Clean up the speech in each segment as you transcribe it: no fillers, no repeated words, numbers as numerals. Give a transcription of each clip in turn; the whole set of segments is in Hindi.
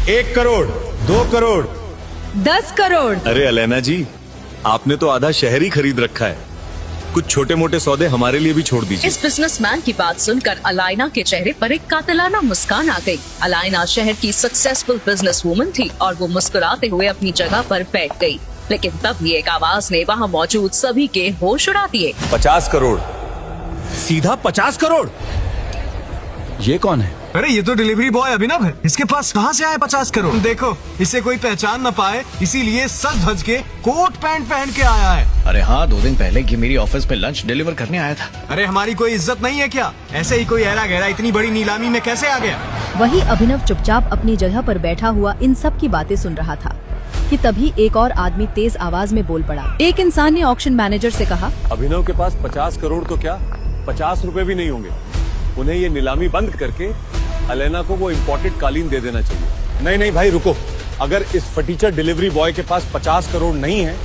1 करोड़, 2 करोड़, 10 करोड़। अरे अलैना जी, आपने तो आधा शहर ही खरीद रखा है। कुछ छोटे मोटे सौदे हमारे लिए भी छोड़ दीजिए। इस बिजनेसमैन की बात सुनकर अलाइना के चेहरे पर एक कातिलाना मुस्कान आ गई। अलाइना शहर की सक्सेसफुल बिजनेस वूमन थी और वो मुस्कुराते हुए अपनी जगह पर बैठ गई। लेकिन तभी एक आवाज ने वहाँ मौजूद सभी के होश उड़ा दिए। 50 करोड़। सीधा 50 करोड़। ये कौन है? अरे ये तो डिलीवरी बॉय अभिनव है। इसके पास कहाँ से आए 50 करोड़? देखो, इसे कोई पहचान न पाए इसीलिए सज धज के कोट पैंट पहन के आया है। अरे हाँ, 2 दिन पहले ये मेरी ऑफिस पे लंच डिलीवर करने आया था। अरे हमारी कोई इज्जत नहीं है क्या? ऐसे ही कोई ऐरा गहरा इतनी बड़ी नीलामी में कैसे आ गया? वही अभिनव चुपचाप अपनी जगह पर बैठा हुआ इन सब की बातें सुन रहा था कि तभी एक और आदमी तेज आवाज में बोल पड़ा। एक इंसान ने ऑक्शन मैनेजर से कहा, अभिनव के पास 50 करोड़ तो क्या 50 रुपए भी नहीं होंगे। उन्हें ये नीलामी बंद करके अलैना को वो इम्पोर्टेड कालीन दे देना चाहिए। नहीं नहीं भाई रुको, अगर इस फटीचर डिलीवरी बॉय के पास 50 करोड़ नहीं है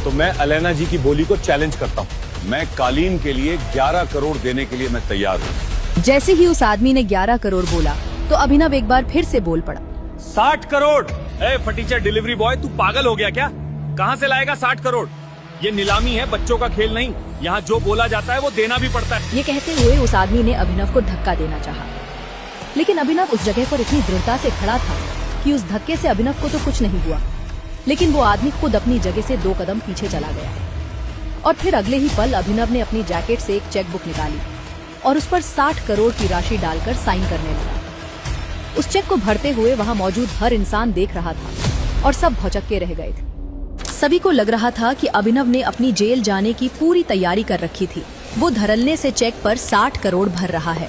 तो मैं अलैना जी की बोली को चैलेंज करता हूँ। मैं कालीन के लिए 11 करोड़ देने के लिए मैं तैयार हूँ। जैसे ही उस आदमी ने 11 करोड़ बोला तो अभिनव एक बार फिर से बोल पड़ा। 60 करोड़। ए फटीचर डिलीवरी बॉय, तू पागल हो गया क्या? कहाँ से लाएगा 60 करोड़? ये नीलामी है, बच्चों का खेल नहीं। यहाँ जो बोला जाता है वो देना भी पड़ता है। ये कहते हुए उस आदमी ने अभिनव को धक्का देना चाहा, लेकिन अभिनव उस जगह पर इतनी दृढ़ता से खड़ा था कि उस धक्के से अभिनव को तो कुछ नहीं हुआ। लेकिन वो आदमी खुद अपनी जगह से 2 कदम पीछे चला गया और फिर अगले ही पल अभिनव ने अपनी जैकेट से एक चेकबुक निकाली और उस पर 60 करोड़ की राशि डालकर साइन करने लगा। उस चेक को भरते हुए वहाँ मौजूद हर इंसान देख रहा था और सब भौचक्के रह गए थे। सभी को लग रहा था कि अभिनव ने अपनी जेल जाने की पूरी तैयारी कर रखी थी। वो धड़ल्ले से चेक पर 60 करोड़ भर रहा है।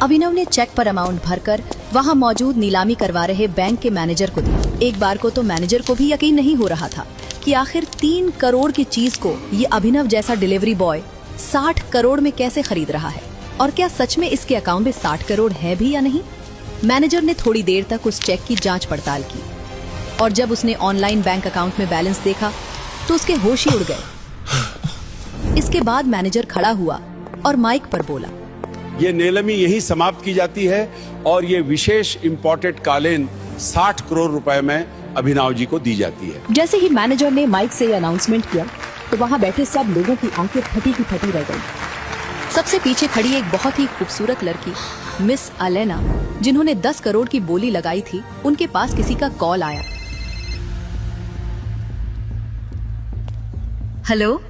अभिनव ने चेक पर अमाउंट भरकर वहां मौजूद नीलामी करवा रहे बैंक के मैनेजर को दिया। एक बार को तो मैनेजर को भी यकीन नहीं हो रहा था कि आखिर 3 करोड़ की चीज को ये अभिनव जैसा डिलीवरी बॉय 60 करोड़ में कैसे खरीद रहा है और क्या सच में इसके अकाउंट में 60 करोड़ है भी या नहीं। मैनेजर ने थोड़ी देर तक उस चेक की जांच पड़ताल की और जब उसने ऑनलाइन बैंक अकाउंट में बैलेंस देखा तो उसके होश ही उड़ गए। इसके बाद मैनेजर खड़ा हुआ और माइक पर बोला, ये नीलामी यही समाप्त की जाती है और ये विशेष इम्पोर्टेड कालीन 60 करोड़ रुपए में अभिनव जी को दी जाती है। जैसे ही मैनेजर ने माइक से अनाउंसमेंट किया तो वहाँ बैठे सब लोगों की आंखें फटी की फटी रह गई। सबसे पीछे खड़ी एक बहुत ही खूबसूरत लड़की मिस अलैना, जिन्होंने 10 करोड़ की बोली लगाई थी, उनके पास किसी का कॉल आया। हेलो,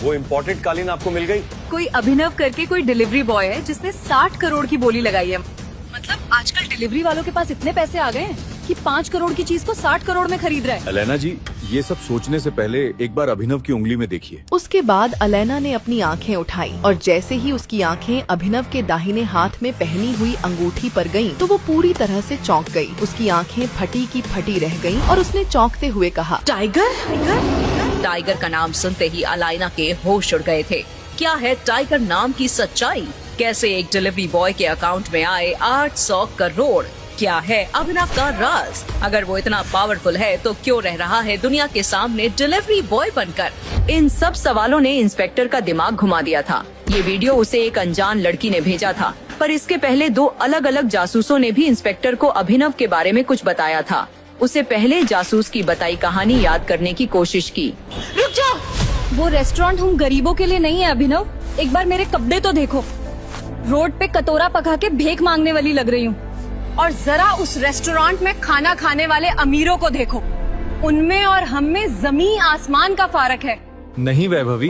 वो इम्पोर्टेड कालीन आपको मिल गई? कोई अभिनव करके कोई डिलीवरी बॉय है जिसने 60 करोड़ की बोली लगाई है। मतलब आजकल डिलीवरी वालों के पास इतने पैसे आ गए हैं कि 5 करोड़ की चीज को 60 करोड़ में खरीद रहा है। अलैना जी, ये सब सोचने से पहले एक बार अभिनव की उंगली में देखिए। उसके बाद अलैना ने अपनी आंखें उठाई और जैसे ही उसकी आंखें अभिनव के दाहिने हाथ में पहनी हुई अंगूठी पर गईं, तो वो पूरी तरह से चौंक गई। उसकी आंखें फटी की फटी रह गईं और उसने चौंकते हुए कहा, टाइगर। टाइगर का नाम सुनते ही अलाइना के होश उड़ गए थे। क्या है टाइगर नाम की सच्चाई? कैसे एक डिलीवरी बॉय के अकाउंट में आए 800 करोड़? क्या है अभिनव का राज? अगर वो इतना पावरफुल है तो क्यों रह रहा है दुनिया के सामने डिलीवरी बॉय बनकर? इन सब सवालों ने इंस्पेक्टर का दिमाग घुमा दिया था। ये वीडियो उसे एक अनजान लड़की ने भेजा था, पर इसके पहले 2 अलग अलग जासूसों ने भी इंस्पेक्टर को अभिनव के बारे में कुछ बताया था। उसे पहले जासूस की बताई कहानी याद करने की कोशिश की। रुक जाओ, वो रेस्टोरेंट हम गरीबों के लिए नहीं है अभिनव। एक बार मेरे कपड़े तो देखो, रोड पे कटोरा पका के भीख मांगने वाली लग रही हूँ। और जरा उस रेस्टोरेंट में खाना खाने वाले अमीरों को देखो, उनमें और हम में जमीन आसमान का फर्क है। नहीं वैभवी,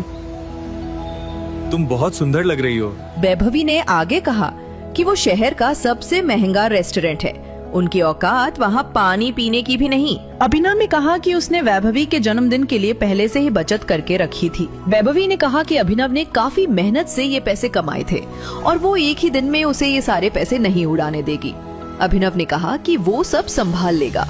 तुम बहुत सुंदर लग रही हो। वैभवी ने आगे कहा कि वो शहर का सबसे महंगा रेस्टोरेंट है, उनकी औकात वहाँ पानी पीने की भी नहीं। अभिनव ने कहा कि उसने वैभवी के जन्मदिन के लिए पहले से ही बचत करके रखी थी। वैभवी ने कहा कि अभिनव ने काफी मेहनत से ये पैसे कमाए थे और वो एक ही दिन में उसे ये सारे पैसे नहीं उड़ाने देगी। अभिनव ने कहा कि वो सब संभाल लेगा।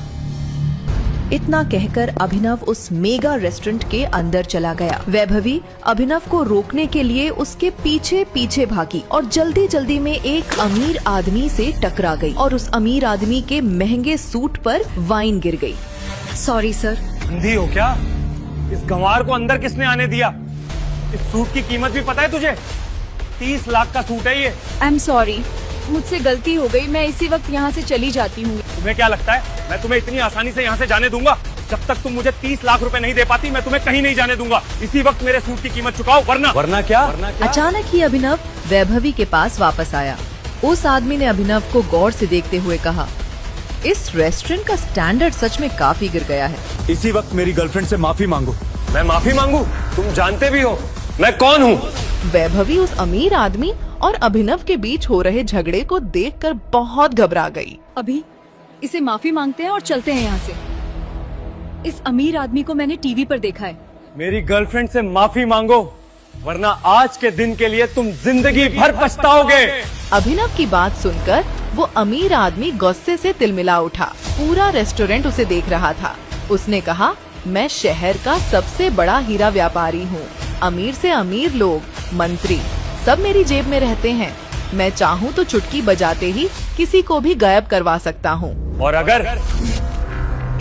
इतना कहकर अभिनव उस मेगा रेस्टोरेंट के अंदर चला गया। वैभवी अभिनव को रोकने के लिए उसके पीछे पीछे भागी और जल्दी जल्दी में एक अमीर आदमी से टकरा गई और उस अमीर आदमी के महंगे सूट पर वाइन गिर गई। Sorry sir. अंधी हो क्या? इस गंवार को अंदर किसने आने दिया? इस सूट की कीमत भी पता है तुझे? 30 लाख का सूट है ये। आई एम सॉरी, मुझसे गलती हो गई, मैं इसी वक्त यहाँ से चली जाती हूँ। तुम्हें क्या लगता है मैं तुम्हें इतनी आसानी से यहाँ से जाने दूंगा? जब तक तुम मुझे 30 लाख रुपए नहीं दे पाती मैं तुम्हें कहीं नहीं जाने दूंगा। इसी वक्त मेरे सूट की कीमत चुकाओ वरना क्या? अचानक ही अभिनव वैभवी के पास वापस आया। उस आदमी ने अभिनव को गौर से देखते हुए कहा, इस रेस्टोरेंट का स्टैंडर्ड सच में काफी गिर गया है। इसी वक्त मेरी गर्लफ्रेंड से माफी मांगो। मैं माफी मांगू? तुम जानते भी हो मैं कौन हूँ। वैभवी उस अमीर आदमी और अभिनव के बीच हो रहे झगड़े को देखकर बहुत घबरा गई। अभी इसे माफी मांगते हैं और चलते हैं यहाँ से। इस अमीर आदमी को मैंने टीवी पर देखा है। मेरी गर्लफ्रेंड से माफी मांगो वरना आज के दिन के लिए तुम जिंदगी भर पछताओगे। अभिनव की बात सुनकर वो अमीर आदमी गुस्से से तिलमिला उठा। पूरा रेस्टोरेंट उसे देख रहा था। उसने कहा, मैं शहर का सबसे बड़ा हीरा व्यापारी हूँ। अमीर से अमीर लोग, मंत्री सब मेरी जेब में रहते हैं। मैं चाहूँ तो चुटकी बजाते ही किसी को भी गायब करवा सकता हूँ। और अगर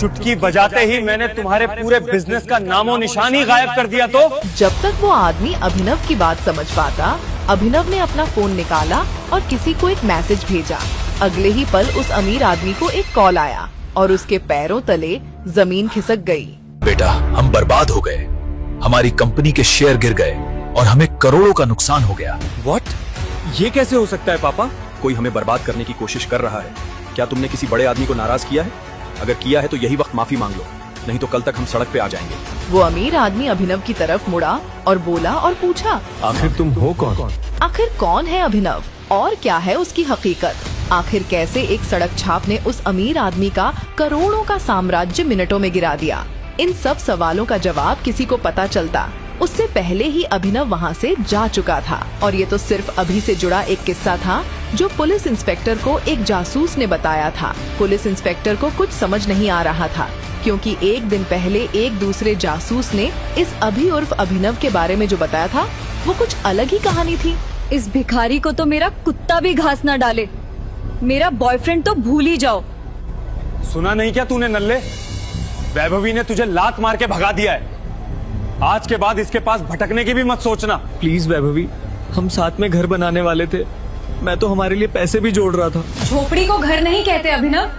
चुटकी बजाते ही मैंने तुम्हारे पूरे बिजनेस का नामो निशान ही गायब कर दिया तो? जब तक वो आदमी अभिनव की बात समझ पाता, अभिनव ने अपना फोन निकाला और किसी को एक मैसेज भेजा। अगले ही पल उस अमीर आदमी को एक कॉल आया और उसके पैरों तले जमीन खिसक गई। बेटा, हम बर्बाद हो गए। हमारी कंपनी के शेयर गिर गए और हमें करोड़ों का नुकसान हो गया। व्हाट? ये कैसे हो सकता है पापा? कोई हमें बर्बाद करने की कोशिश कर रहा है। क्या तुमने किसी बड़े आदमी को नाराज किया है? अगर किया है तो यही वक्त माफी मांग लो, नहीं तो कल तक हम सड़क पे आ जाएंगे। वो अमीर आदमी अभिनव की तरफ मुड़ा और बोला और पूछा, आखिर तुम हो कौन? आखिर कौन है अभिनव और क्या है उसकी हकीकत? आखिर कैसे एक सड़क छाप ने उस अमीर आदमी का करोड़ों का साम्राज्य मिनटों में गिरा दिया? इन सब सवालों का जवाब किसी को पता चलता उससे पहले ही अभिनव वहाँ से जा चुका था। और ये तो सिर्फ अभी से जुड़ा एक किस्सा था जो पुलिस इंस्पेक्टर को एक जासूस ने बताया था। पुलिस इंस्पेक्टर को कुछ समझ नहीं आ रहा था क्योंकि एक दिन पहले एक दूसरे जासूस ने इस अभी उर्फ अभिनव के बारे में जो बताया था वो कुछ अलग ही कहानी थी। इस भिखारी को तो मेरा कुत्ता भी घास न डाले, मेरा बॉयफ्रेंड तो भूल ही जाओ। सुना नहीं क्या तूने नल्ले? वैभवी ने तुझे लात मार के भगा दिया है। आज के बाद इसके पास भटकने की भी मत सोचना। प्लीज वैभवी, हम साथ में घर बनाने वाले थे। मैं तो हमारे लिए पैसे भी जोड़ रहा था। झोपड़ी को घर नहीं कहते अभिनव,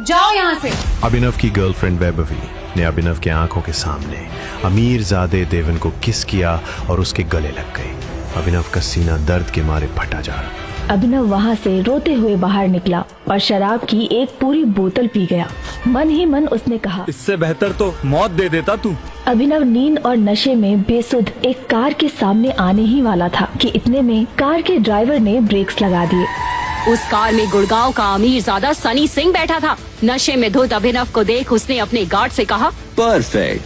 जाओ यहाँ से। अभिनव की गर्लफ्रेंड वैभवी ने अभिनव के आंखों के सामने अमीरजादे देवन को किस किया और उसके गले लग गई। अभिनव का सीना दर्द के मारे फटा जा रहा। अभिनव वहाँ से रोते हुए बाहर निकला और शराब की एक पूरी बोतल पी गया। मन ही मन उसने कहा, इससे बेहतर तो मौत दे देता तू। अभिनव नींद और नशे में बेसुध एक कार के सामने आने ही वाला था कि इतने में कार के ड्राइवर ने ब्रेक्स लगा दिए। उस कार में गुड़गांव का अमीरजादा सनी सिंह बैठा था। नशे में धुत अभिनव को देख उसने अपने गार्ड से कहा, परफेक्ट,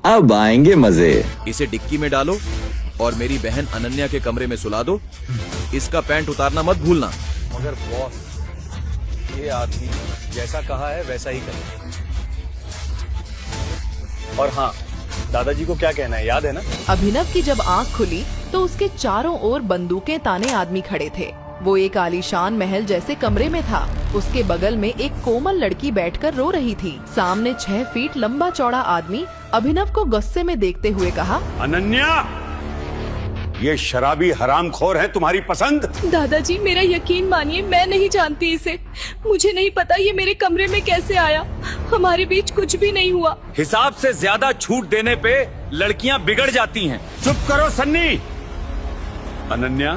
अब आएंगे मजे। इसे डिक्की में डालो और मेरी बहन अनन्या के कमरे में सुला दो। इसका पैंट उतारना मत भूलना। मगर बॉस, ये आदमी जैसा कहा है वैसा ही करें। और हाँ, दादाजी को क्या कहना है याद है ना? अभिनव की जब आंख खुली तो उसके चारों ओर बंदूकें ताने आदमी खड़े थे। वो एक आलीशान महल जैसे कमरे में था। उसके बगल में एक कोमल लड़की बैठकर रो रही थी। सामने 6 फीट लंबा चौड़ा आदमी अभिनव को गुस्से में देखते हुए कहा, अनन्या, ये शराबी हरामखोर है तुम्हारी पसंद? दादाजी मेरा यकीन मानिए, मैं नहीं जानती इसे। मुझे नहीं पता ये मेरे कमरे में कैसे आया। हमारे बीच कुछ भी नहीं हुआ। हिसाब से ज्यादा छूट देने पे लड़कियां बिगड़ जाती हैं। चुप करो सन्नी। अनन्या,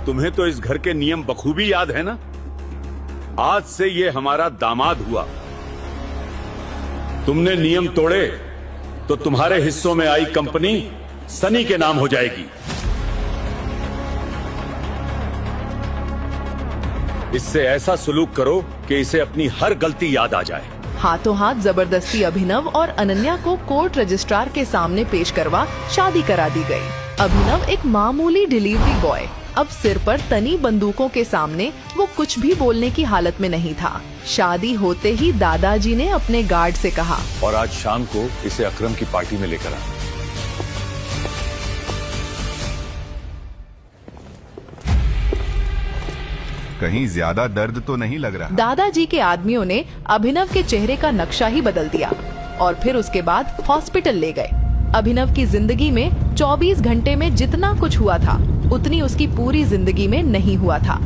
तुम्हें तो इस घर के नियम बखूबी याद है ना? आज से ये हमारा दामाद हुआ। तुमने नियम तोड़े तो तुम्हारे हिस्सों में आई कंपनी सनी के नाम हो जाएगी। इससे ऐसा सुलूक करो कि इसे अपनी हर गलती याद आ जाए। हाथों हाथ जबरदस्ती अभिनव और अनन्या को कोर्ट रजिस्ट्रार के सामने पेश करवा शादी करा दी गई। अभिनव एक मामूली डिलीवरी बॉय, अब सिर पर तनी बंदूकों के सामने वो कुछ भी बोलने की हालत में नहीं था। शादी होते ही दादाजी ने अपने गार्ड से कहा, और आज शाम को इसे अकरम की पार्टी में लेकर आना। कहीं ज्यादा दर्द तो नहीं लग रहा? दादाजी के आदमियों ने अभिनव के चेहरे का नक्शा ही बदल दिया और फिर उसके बाद हॉस्पिटल ले गए। अभिनव की जिंदगी में 24 घंटे में जितना कुछ हुआ था उतनी उसकी पूरी जिंदगी में नहीं हुआ था।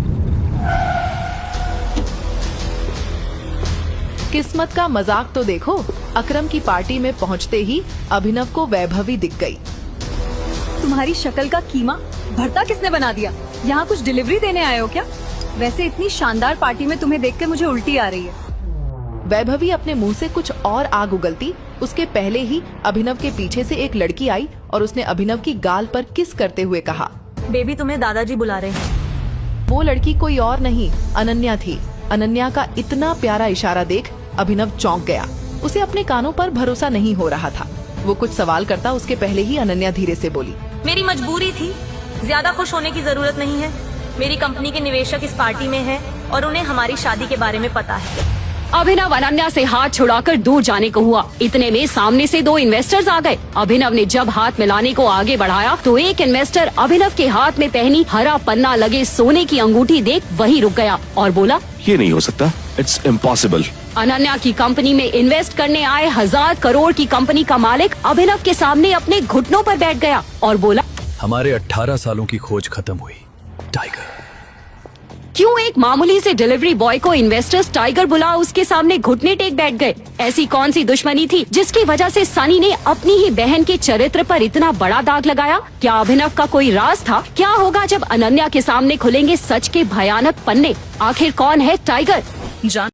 किस्मत का मजाक तो देखो, अकरम की पार्टी में पहुंचते ही अभिनव को वैभवी दिख गई। तुम्हारी शक्ल का कीमा भरता किसने बना दिया? यहाँ कुछ डिलीवरी देने आए हो क्या? वैसे इतनी शानदार पार्टी में तुम्हें देखकर मुझे उल्टी आ रही है। वैभवी अपने मुंह से कुछ और आग उगलती उसके पहले ही अभिनव के पीछे से एक लड़की आई और उसने अभिनव की गाल पर किस करते हुए कहा, बेबी तुम्हें दादाजी बुला रहे हैं। वो लड़की कोई और नहीं अनन्या थी। अनन्या का इतना प्यारा इशारा देख अभिनव चौंक गया। उसे अपने कानों पर भरोसा नहीं हो रहा था। वो कुछ सवाल करता उसके पहले ही अनन्या धीरे से बोली, मेरी मजबूरी थी, ज्यादा खुश होने की जरूरत नहीं है। मेरी कंपनी के निवेशक इस पार्टी में हैं और उन्हें हमारी शादी के बारे में पता है। अभिनव अनन्या से हाथ छुड़ाकर दूर जाने को हुआ। इतने में सामने से 2 इन्वेस्टर्स आ गए। अभिनव ने जब हाथ मिलाने को आगे बढ़ाया तो एक इन्वेस्टर अभिनव के हाथ में पहनी हरा पन्ना लगे सोने की अंगूठी देख वहीं रुक गया और बोला, ये नहीं हो सकता, इट्स इम्पॉसिबल। अनन्या की कंपनी में इन्वेस्ट करने आए 1000 करोड़ की कंपनी का मालिक अभिनव के सामने अपने घुटनों पर बैठ गया और बोला, हमारे 18 सालों की खोज खत्म हुई, टाइगर। क्यों एक मामूली से डिलीवरी बॉय को इन्वेस्टर्स टाइगर बुला उसके सामने घुटने टेक बैठ गए? ऐसी कौन सी दुश्मनी थी जिसकी वजह से सनी ने अपनी ही बहन के चरित्र पर इतना बड़ा दाग लगाया? क्या अभिनव का कोई राज था? क्या होगा जब अनन्या के सामने खुलेंगे सच के भयानक पन्ने? आखिर कौन है टाइगर?